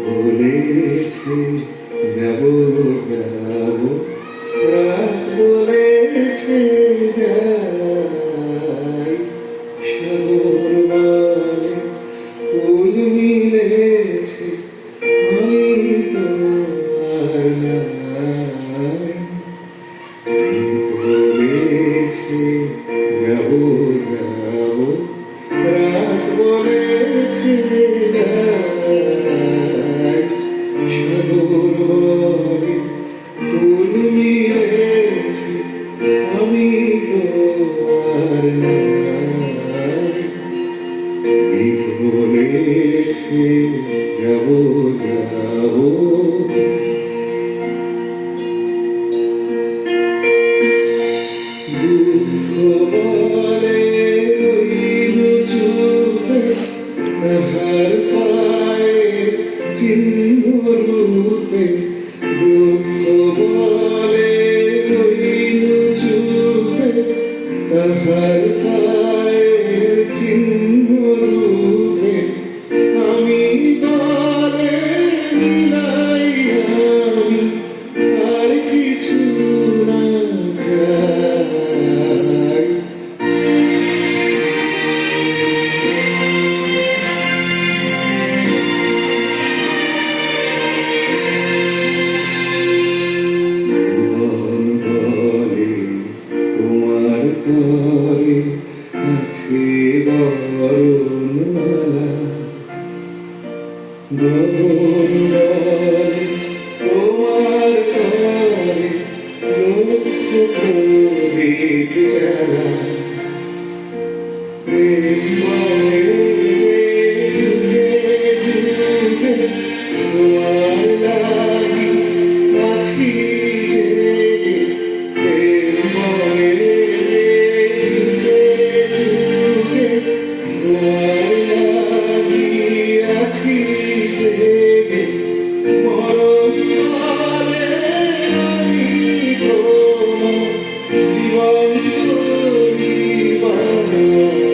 বলেছে যাবো যাবো, রাত বলেছে যাই, সাগর বলে ফুল মিলেছে, আমি তো আর নাই। বলেছে যাবো যাবো, রাত বলেছে যাই, সাগর বলে ফুল মিলেছে, আমি তো আর নাই। বলেছে যাবো যাবো, দুঃখ বলে রইল চুপে, তাহার পায়ে চিহ্ন রূপে। দুঃখ বলে রইল চুপে, তাহার পায়ে চিহ্ন রূপে। আমি বলে মিলাই আমি আর কিছু না চাই। ভুবন বলে তোমার তরে আছে বরণমালা, গগন বলে তোমার তরে লক্ষ প্রদীপ জ্বালা। প্রেম বলে যে যুগে যুগে তোমার লাগি আছি জেগে। প্রেম বলে যে যুগে যুগে তোমার লাগি আছি জেগে। মরণ কালে আমি তোমার জীবন করি বাঁধা।